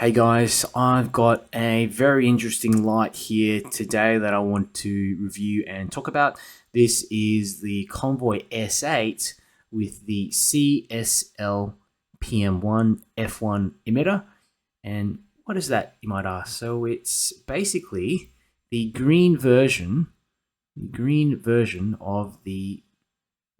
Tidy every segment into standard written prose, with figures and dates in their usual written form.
Hey guys, I've got a very interesting light here today that I want to review and talk about. This is the Convoy S8 with the CSLPM1.F1 emitter. And what is that, you might ask? So it's basically the green version of the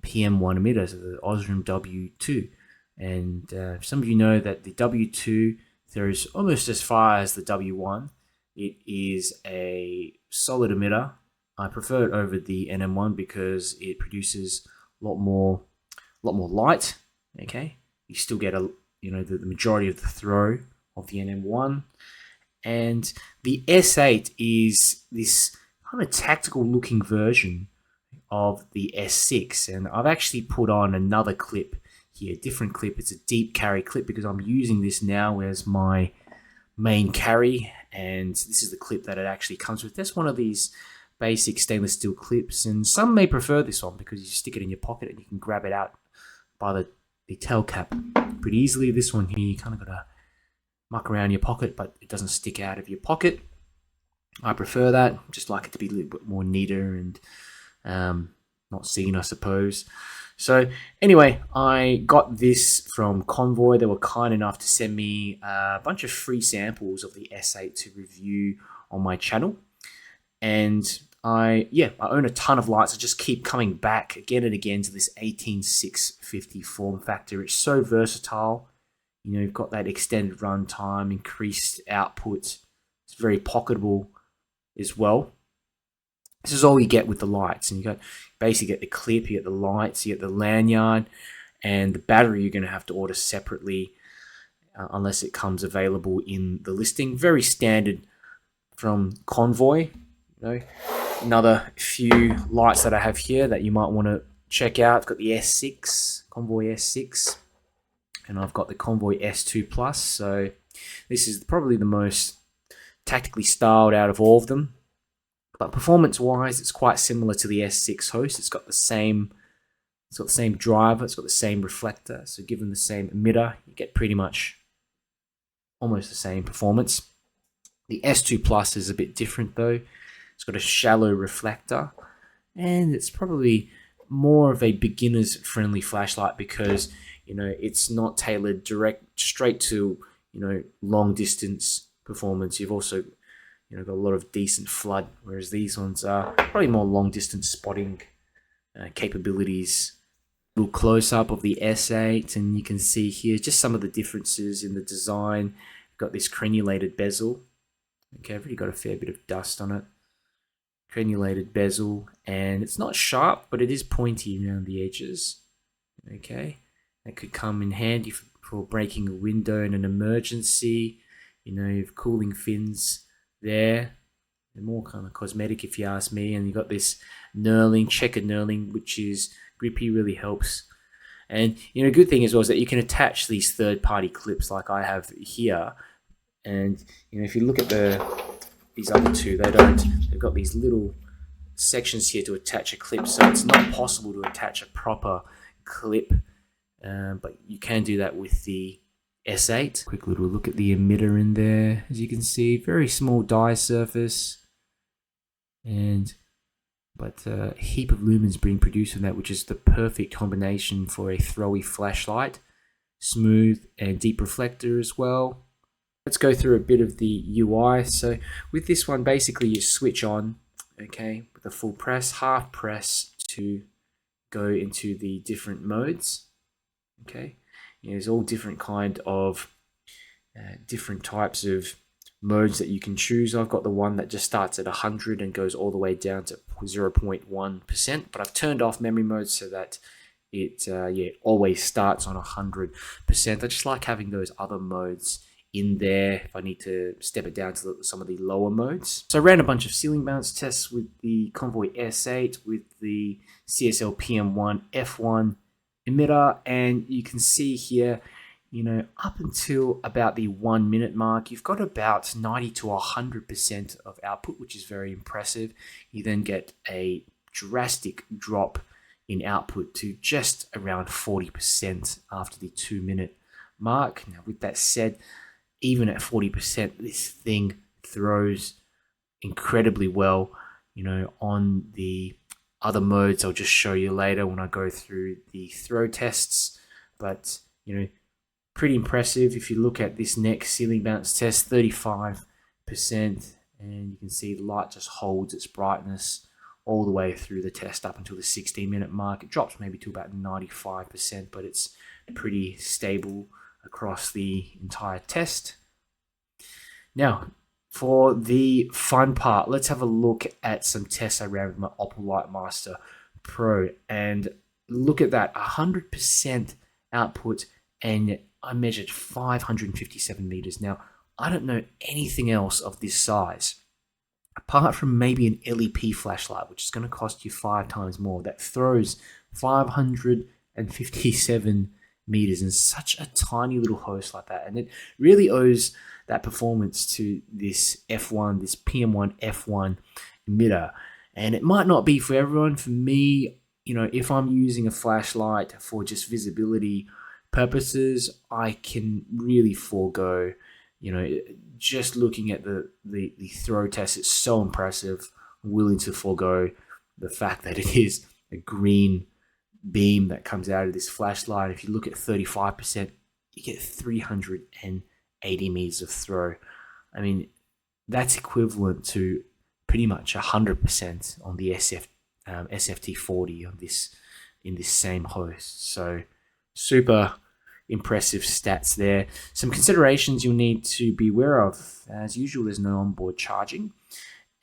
PM1 emitter, so the Osram W2. And some of you know that the W2 throws almost as far as the W1. It is a solid emitter. I prefer it over the NM1 because it produces a lot more light. Okay, you still get the majority of the throw of the NM1, and the S8 is this kind of tactical looking version of the S6, and I've actually put on another clip here, different clip. It's a deep carry clip because I'm using this now as my main carry, and this is the clip that it actually comes with. That's one of these basic stainless steel clips, and some may prefer this one because you stick it in your pocket and you can grab it out by the tail cap pretty easily. This one here, you kind of got to muck around your pocket, but it doesn't stick out of your pocket. I prefer that. Just like it to be a little bit more neater and not seen, I suppose. So anyway, I got this from Convoy. They were kind enough to send me a bunch of free samples of the S8 to review on my channel. And I own a ton of lights. I just keep coming back again and again to this 18650 form factor. It's so versatile. You know, you've got that extended runtime, increased output. It's very pocketable as well. This is all you get with the lights, and you basically get the clip, you get the lights, you get the lanyard, and the battery you're going to have to order separately unless it comes available in the listing. Very standard from Convoy. Another few lights that I have here that you might want to check out. I've got the S6, Convoy S6, and I've got the Convoy S2 Plus. So this is probably the most tactically styled out of all of them. But performance-wise, it's quite similar to the S6 host. It's got the same driver, it's got the same reflector. So given the same emitter, you get pretty much almost the same performance. The S2 Plus is a bit different though. It's got a shallow reflector, and it's probably more of a beginner's friendly flashlight because it's not tailored straight to long distance performance. You've also got a lot of decent flood, whereas these ones are probably more long distance spotting capabilities. A little close up of the S8, and you can see here just some of the differences in the design. You've got this crenulated bezel. Okay, I've already got a fair bit of dust on it. Crenulated bezel, and it's not sharp, but it is pointy around the edges. Okay, that could come in handy for breaking a window in an emergency. You've cooling fins there. They're more kind of cosmetic if you ask me. And you got this knurling, checkered knurling, which is grippy, really helps. And a good thing as well is that you can attach these third-party clips like I have here. And if you look at these other two, they've got these little sections here to attach a clip, so it's not possible to attach a proper clip, but you can do that with the S8. Quick little look at the emitter in there. As you can see, very small dye surface, but a heap of lumens being produced from that, which is the perfect combination for a throwy flashlight. Smooth and deep reflector as well. Let's go through a bit of the UI. So with this one, basically you switch on, okay, with a full press, half press to go into the different modes, okay. There's all different kind of different types of modes that you can choose. I've got the one that just starts at 100 and goes all the way down to 0.1%, but I've turned off memory mode so that it always starts on 100%. I just like having those other modes in there if I need to step it down to some of the lower modes. So I ran a bunch of ceiling bounce tests with the Convoy S8 with the CSLPM1.F1 emitter, and you can see here, up until about the 1 minute mark, you've got about 90 to 100% of output, which is very impressive. You then get a drastic drop in output to just around 40% after the 2 minute mark. Now, with that said, even at 40%, this thing throws incredibly well. You know, on the other modes I'll just show you later when I go through the throw tests, but you know, pretty impressive. If you look at this next ceiling bounce test, 35%, and you can see the light just holds its brightness all the way through the test up until the 16-minute mark. It drops maybe to about 95%, but it's pretty stable across the entire test. Now, for the fun part, let's have a look at some tests I ran with my Opal Lightmaster Pro, and look at that, 100% output, and I measured 557 meters. Now, I don't know anything else of this size, apart from maybe an LEP flashlight, which is going to cost you 5 times more, that throws 557 meters in such a tiny little host like that. And it really owes that performance to this F1, this PM1F1 emitter. And it might not be for everyone. For me, you know, if I'm using a flashlight for just visibility purposes, I can really forego, you know, just looking at the throw test. It's so impressive. I'm willing to forego the fact that it is a green beam that comes out of this flashlight. If you look at 35%, you get 380 meters of throw. I mean, that's equivalent to pretty much 100% on the SFT40 on this in this same host. So super impressive stats there. Some considerations you'll need to be aware of. As usual, there's no onboard charging,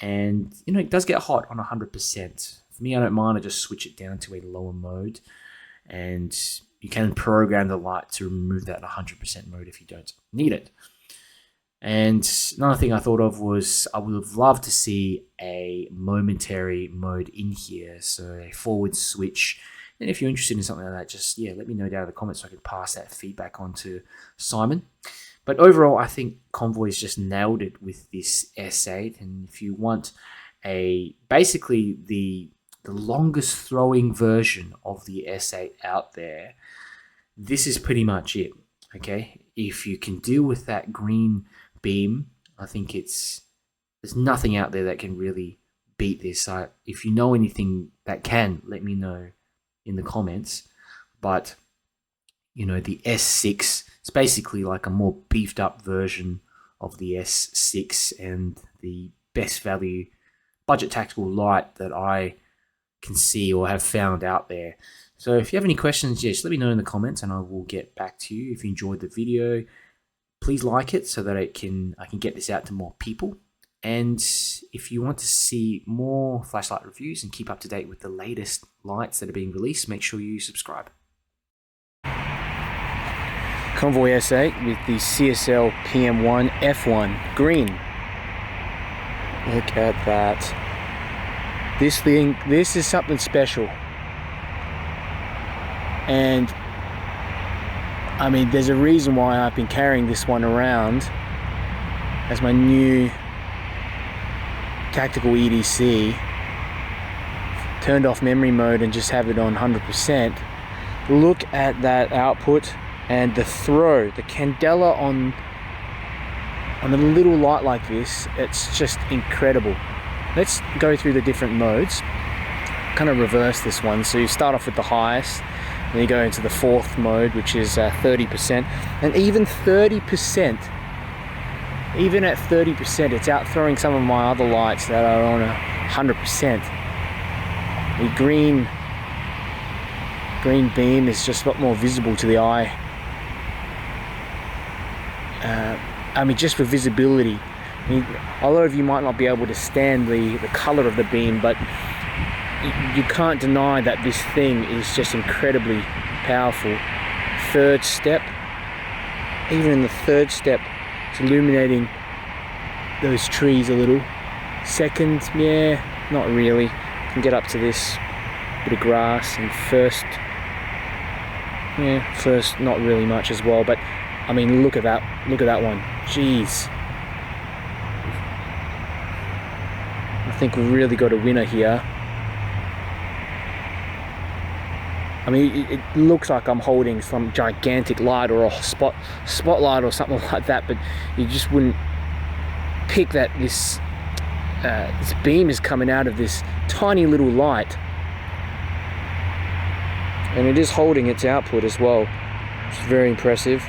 and you know, it does get hot on 100%. For me, I don't mind. I just switch it down to a lower mode, and you can program the light to remove that 100% mode if you don't need it. And another thing I thought of was I would have loved to see a momentary mode in here, so a forward switch. And if you're interested in something like that, just let me know down in the comments so I can pass that feedback on to Simon. But overall, I think Convoy's just nailed it with this S8. And if you want basically the longest throwing version of the S8 out there, this is pretty much it. Okay, if you can deal with that green beam, I think there's nothing out there that can really beat this. If you know anything that can, let me know in the comments. But you know, the S6, it's basically like a more beefed up version of the S6 and the best value budget tactical light that I can see or have found out there. So if you have any questions, just let me know in the comments and I will get back to you. If you enjoyed the video, please like it so that I can get this out to more people. And if you want to see more flashlight reviews and keep up to date with the latest lights that are being released, make sure you subscribe. Convoy S8 with the CSLPM1.F1 green. Look at that. This is something special. And I mean, there's a reason why I've been carrying this one around as my new tactical EDC. Turned off memory mode and just have it on 100%. Look at that output and the throw, the candela on a little light like this. It's just incredible. Let's go through the different modes. Kind of reverse this one. So you start off with the highest, then you go into the fourth mode, which is 30%, and even 30%. Even at 30%, it's out throwing some of my other lights that are on 100%. The green beam is just a lot more visible to the eye. I mean, just for visibility. I mean, a lot of you might not be able to stand the color of the beam, but you can't deny that this thing is just incredibly powerful. Third step, even in the third step, it's illuminating those trees a little. Second, yeah, not really. You can get up to this bit of grass. And first, not really much as well. But I mean, look at that one. Jeez. I think we really got a winner here. I mean, it looks like I'm holding some gigantic light or a spotlight or something like that, but you just wouldn't pick that this beam is coming out of this tiny little light. And it is holding its output as well. It's very impressive.